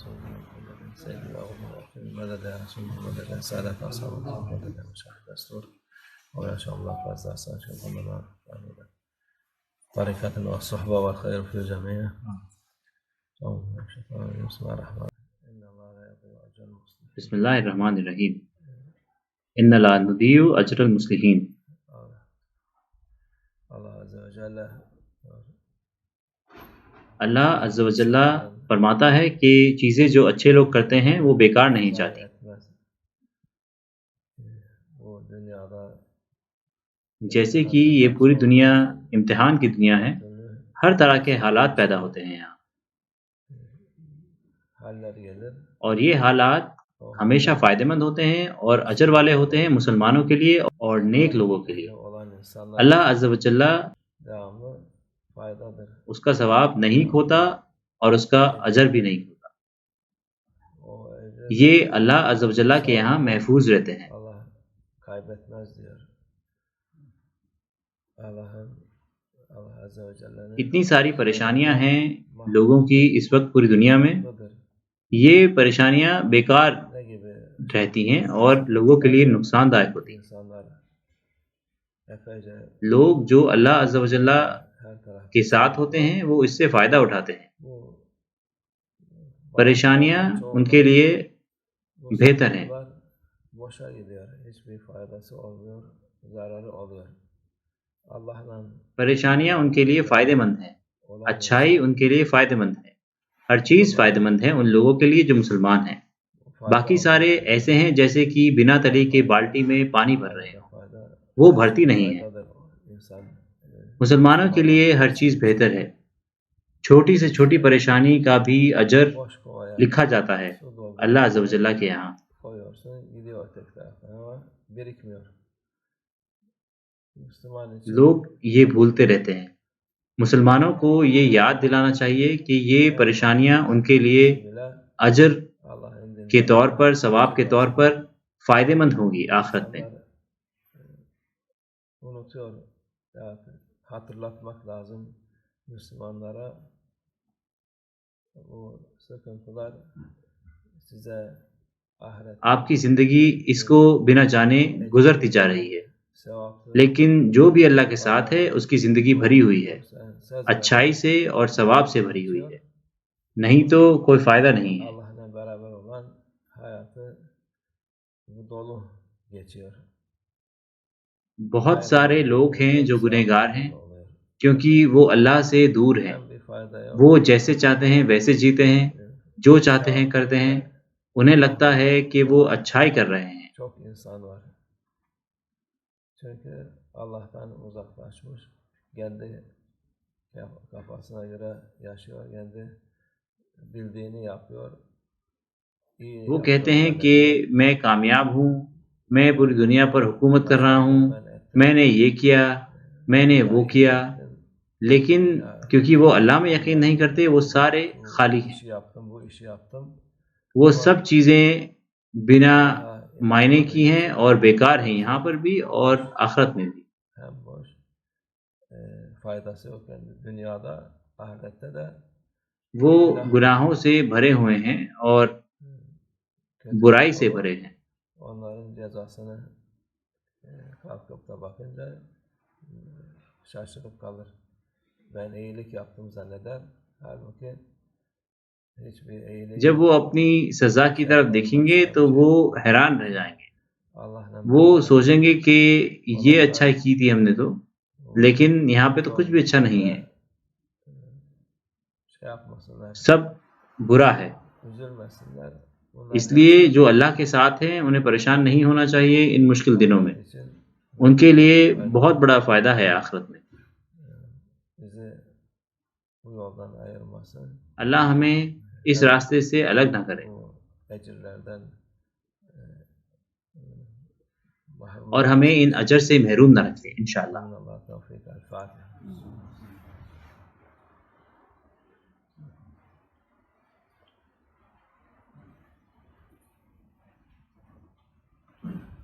سيدنا محمد سيد الأولين مددا ثم مددا سادة أصحاب مددا مشاهد الأسطور وما شاء الله فاز أحسن شاء الله طريقة والصحبة والخير في الجميع. بسم اللہ الرحمن الرحیم. ان لا نضيع اجر المصلحین. اللہ عز و جل فرماتا ہے کہ چیزیں جو اچھے لوگ کرتے ہیں وہ بیکار نہیں جاتی. جیسے کہ یہ پوری دنیا امتحان کی دنیا ہے، ہر طرح کے حالات پیدا ہوتے ہیں یہاں، اور یہ حالات ہمیشہ فائدہ مند ہوتے ہیں اور اجر والے ہوتے ہیں مسلمانوں کے لیے اور نیک لوگوں کے لیے. اللہ عز و جل اس کا ثواب نہیں کھوتا اور اس کا اجر بھی نہیں کھوتا. یہ اللہ عز و جل کے یہاں محفوظ رہتے ہیں. اتنی ساری پریشانیاں ہیں لوگوں کی اس وقت پوری دنیا میں، یہ پریشانیاں بیکار رہتی ہیں اور لوگوں کے لیے نقصان دائق ہوتی ہیں. لوگ جو اللہ عز و جل کے ساتھ ہوتے ہیں وہ اس سے فائدہ اٹھاتے ہیں. پریشانیاں ان کے لیے بہتر ہیں. پریشانیاں ان کے لیے فائدہ مند ہیں، اچھائی ان کے لیے فائدہ مند ہے. ہر چیز فائدہ مند ہے ان لوگوں کے لیے جو مسلمان ہیں. باقی سارے ایسے ہیں جیسے کہ بنا تلی کے بالٹی میں پانی بھر رہے ہیں، وہ بھرتی نہیں ہے. مسلمانوں کے لیے ہر چیز بہتر ہے. چھوٹی سے چھوٹی پریشانی کا بھی اجر لکھا جاتا ہے اللہ عز و جل کے یہاں. لوگ یہ بھولتے رہتے ہیں. مسلمانوں کو یہ یاد دلانا چاہیے کہ یہ پریشانیاں ان کے لیے اجر کے طور پر، ثواب کے طور پر فائدہ مند ہوں گی آخرت میں. hatırlatmak lazım Müslümanlara. Bu sıkıntılar size ahiret. آپ کی زندگی اس کو بنا جانے گزرتی جا رہی ہے، لیکن جو بھی اللہ کے ساتھ ہے اس کی زندگی بھری ہوئی ہے، اچھائی سے اور ثواب سے بھری ہوئی ہے. نہیں تو کوئی فائدہ نہیں ہے. Allah'la beraber olan hayatı dolu geçiyor. بہت سارے لوگ ہیں جو گنہگار ہیں کیونکہ وہ اللہ سے دور ہیں. وہ جیسے چاہتے ہیں ویسے جیتے ہیں، جو چاہتے ہیں کرتے ہیں. انہیں لگتا ہے کہ وہ اچھائی کر رہے ہیں. Çok insan var. Çünkü Allah'tan uzaklaşmış, kendi kafasına göre yaşıyor, kendi bildiğini yapıyor. وہ کہتے ہیں کہ میں کامیاب ہوں، میں پوری دنیا پر حکومت کر رہا ہوں، میں نے یہ کیا، میں نے وہ کیا. لیکن کیونکہ وہ اللہ میں یقین نہیں کرتے وہ سارے خالی ہیں. وہ سب چیزیں بنا معنی کی ہیں اور بیکار ہیں، یہاں پر بھی اور آخرت میں بھی. وہ گناہوں سے بھرے ہوئے ہیں اور برائی سے بھرے ہیں. Onların cezasını kalkıp da bakınca şaşırıp kalır. Ben iyilik yaptım zanneder. Halbuki hiçbir iyilik. جب وہ اپنی سزا کی طرف دیکھیں گے تو وہ حیران رہ جائیں گے. وہ سوچیں گے کہ یہ اچھائی کی تھی ہم نے تو، لیکن یہاں پہ تو کچھ بھی اچھا نہیں ہے، سب برا ہے. اس لیے جو اللہ کے ساتھ ہیں انہیں پریشان نہیں ہونا چاہیے ان مشکل دنوں میں. ان کے لیے بہت بڑا فائدہ ہے آخرت میں. اللہ ہمیں اس راستے سے الگ نہ کرے اور ہمیں ان اجر سے محروم نہ رکھے انشاءاللہ.